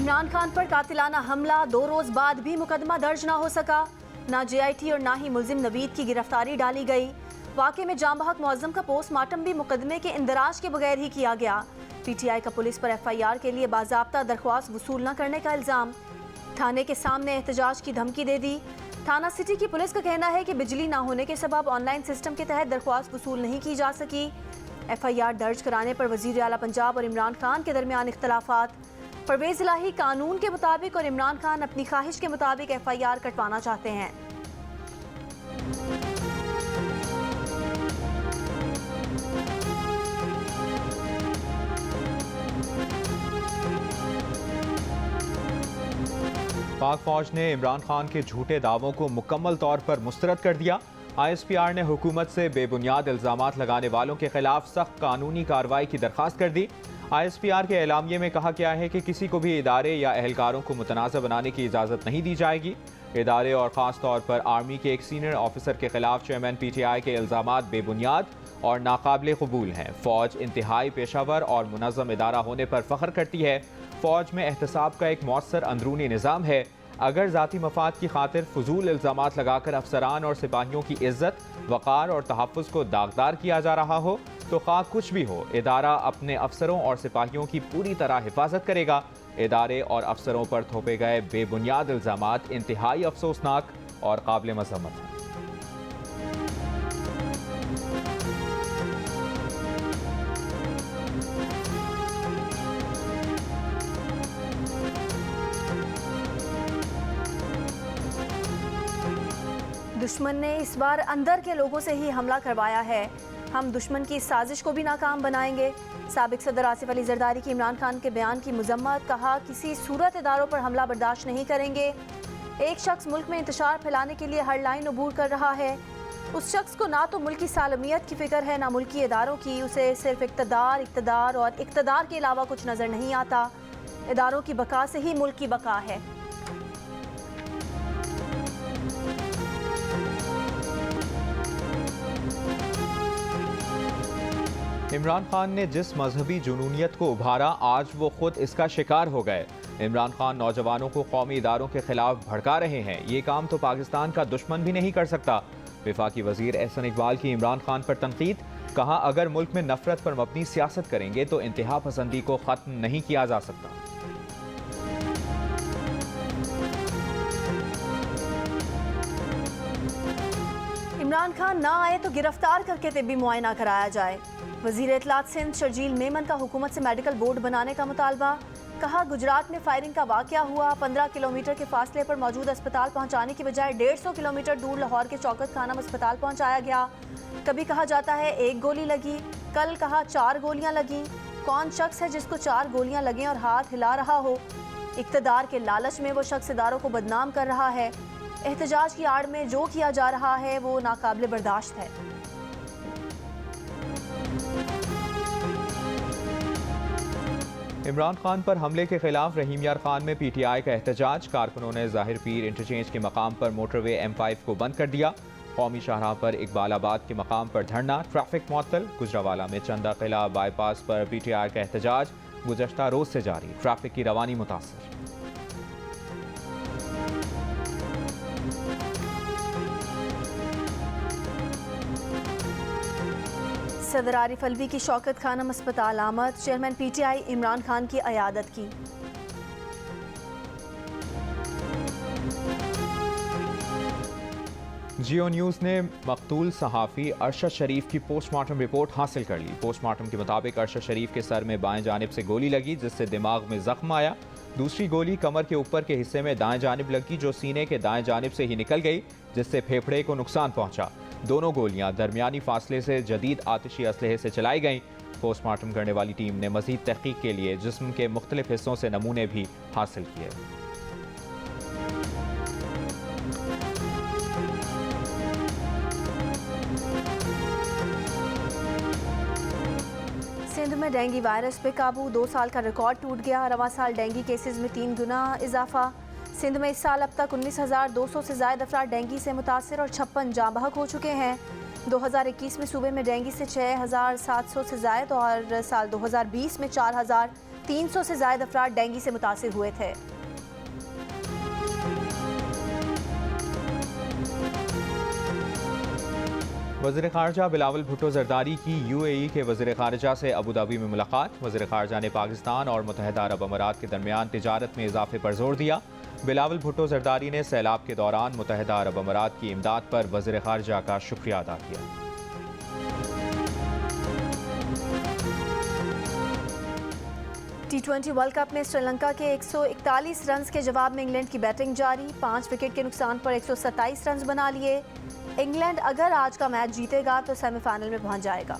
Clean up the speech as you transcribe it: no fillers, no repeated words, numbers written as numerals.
इमरान खान पर कातिलाना हमला, 2 रोज बाद भी मुकदमा दर्ज ना हो सका। ना JIT और ना ही मुलजिम नवीद की गिरफ्तारी डाली गई। वाक़े में जाम बहक मुअज्जम का पोस्टमार्टम भी मुकदमे के इंदराज के बगैर ही किया गया। PTI का पुलिस पर FIR के लिए बाज़ाब्ता दरख्वास्त वसूल न करने का इल्ज़ाम। थाने के सामने एहतजाज की धमकी दे दी। थाना सिटी की पुलिस का कहना है कि बिजली ना होने के सबब ऑनलाइन सिस्टम के तहत दरख्वास्त वसूल नहीं की जा सकी। FIR दर्ज कराने पर वज़ीर आला पंजाब और इमरान खान के दरमियान इख्तलाफात। परवेज़ इलाही कानून के मुताबिक और इमरान खान अपनी ख्वाहिश के मुताबिक FIR कटवाना चाहते हैं। पाक फौज ने इमरान खान के झूठे दावों को मुकम्मल तौर पर मुस्तरद कर दिया। ISPR ने हुकूमत से बेबुनियाद इल्ज़ामात लगाने वालों के खिलाफ सख्त कानूनी कार्रवाई की दरख्वास्त कर दी। ISPR के एलामिये में कहा गया है कि किसी को भी इदारे या एहलकारों को मुतनाज़ा बनाने की इजाज़त नहीं दी जाएगी। इदारे और ख़ास तौर पर आर्मी के एक सीनियर ऑफिसर के खिलाफ चेयरमैन PTI के इल्ज़ामात बेबुनियाद और नाकाबिले कबूल हैं। फ़ौज इंतहाई पेशावर और मुनज़्ज़म इदारा होने पर फ़ख्र करती है। फ़ौज में एहतसाब का एक मौसर अंदरूनी निज़ाम है। अगर ज़ाती मफाद की खातिर फजूल इल्ज़ामात लगाकर अफसरान और सिपाहियों की इज़्ज़त, वक़ार और तहफ़्फ़ुज़ को दागदार किया जा रहा हो तो खा कुछ भी हो, इदारा अपने अफसरों और सिपाहियों की पूरी तरह हिफाजत करेगा। इदारे और अफसरों पर थोपे गए बेबुनियाद इल्ज़ामात इंतहाई अफसोसनाक और काबिल मज़म्मत हैं। दुश्मन ने इस बार अंदर के लोगों से ही हमला करवाया है। हम दुश्मन की साजिश को भी नाकाम बनाएंगे। साबिक सदर आसिफ अली जरदारी की इमरान खान के बयान की मजम्मत। कहा, किसी सूरत इदारों पर हमला बर्दाश्त नहीं करेंगे। एक शख्स मुल्क में इंतशार फैलाने के लिए हर लाइन अबूर कर रहा है। उस शख्स को ना तो मुल्क की सालमियत की फिक्र है, ना मुल्की इदारों की। उसे सिर्फ इक़्तिदार और इक़्तिदार के अलावा कुछ नज़र नहीं आता। इदारों की बका से ही मुल्क की बका है। इमरान खान ने जिस मजहबी जुनूनियत को उभारा, आज वो खुद इसका शिकार हो गए। इमरान खान नौजवानों को कौमी इदारों के खिलाफ भड़का रहे हैं। ये काम तो पाकिस्तान का दुश्मन भी नहीं कर सकता। वफाकी वजीर एहसन इकबाल की इमरान खान पर तनकीद। कहा, अगर मुल्क में नफरत पर मबनी सियासत करेंगे तो इंतहा पसंदी को ख़त्म नहीं किया जा सकता। इमरान खान ना आए तो गिरफ्तार करके तिब्बी मुआयना कराया जाए। वज़ीर इत्तलात सिंध शर्जील मेमन का हुकूमत से मेडिकल बोर्ड बनाने का मुतालबा। कहा, गुजरात में फायरिंग का वाक़या हुआ, 15 किलोमीटर के फासले पर मौजूद अस्पताल पहुंचाने की बजाय 150 किलोमीटर दूर लाहौर के शौकत खानम अस्पताल पहुंचाया गया। कभी कहा जाता है 1 गोली लगी, कल कहा 4 गोलियां लगी। कौन शख्स है जिसको 4 गोलियां लगें और हाथ हिला रहा हो? इक़्तिदार के लालच में वो शख्स इदारों को बदनाम कर रहा है। एहतजाज की आड़ में जो किया जा रहा है वो नाकाबिले बर्दाश्त है। इमरान खान पर हमले के खिलाफ रहीम यार खान में PTI का एहतजाज। कारकुनों ने ज़ाहिर पीर इंटरचेंज के मकाम पर मोटरवे M5 को बंद कर दिया। कौमी शाहराह पर इकबालाबाद के मकाम पर धरना, ट्रैफिक मुअत्तल। गुजरावाला में चंदा किला बाईपास पर PTI का एहतजाज गुज़श्ता रोज से जारी। ट्रैफिक की रवानी मुतासर। सदर आरिफ अलवी की शौकत खानम अस्पताल आमद। चेयरमैन PTI इमरान खान की अयादत की। जियो न्यूज़ ने मकतूल सहाफ़ी अरशद शरीफ की पोस्टमार्टम रिपोर्ट हासिल कर ली। पोस्टमार्टम के मुताबिक अरशद शरीफ के सर में बाएं जानिब से गोली लगी, जिससे दिमाग में जख्म आया। दूसरी गोली कमर के ऊपर के हिस्से में दाएं जानिब लगी, जो सीने के दाएं जानिब से ही निकल गई, जिससे फेफड़े को नुकसान पहुंचा। दोनों गोलियां दरमियानी फासले से जदीद आतिशी असलहे से चलाई गईं। पोस्टमार्टम करने वाली टीम ने मज़ीद तहकीक के लिए जिस्म के मुख्तलिफ हिस्सों से नमूने भी हासिल किए। सिंध में डेंगू वायरस पे काबू, 2 साल का रिकॉर्ड टूट गया। रवां साल डेंगू केसेस में 3 गुना इजाफा। सिंध में इस साल अब तक 19,200 से ज़ायद अफराद डेंगू से मुतासर और 56 जाँ बहक हो चुके हैं। 2021 में सूबे में डेंगू से 6,700 से ज़ायद और साल 2020 में 4,000 300 से ज्यादा अफराद डेंगू से मुतासिर हुए थे। वज़ीर ख़ारजा बिलावल भुट्टो ज़रदारी की UAE के वज़ीर ख़ारजा से अबू धाबी में मुलाकात। वज़ीर ख़ारजा ने पाकिस्तान और मुत्तहिदा अरब अमारात के दरमियान तिजारत में इजाफे पर जोर दिया। बिलावल भुट्टो ज़रदारी ने सैलाब के दौरान मुत्तहिदा अरब अमारात की इमदाद पर वज़ीर ख़ारजा का शुक्रिया अदा किया। T20 वर्ल्ड कप में श्रीलंका के 141 रन के जवाब में इंग्लैंड की बैटिंग जारी। 5 विकेट के नुकसान पर 127 रन बना लिए। इंग्लैंड अगर आज का मैच जीतेगा तो सेमीफाइनल में पहुंच जाएगा।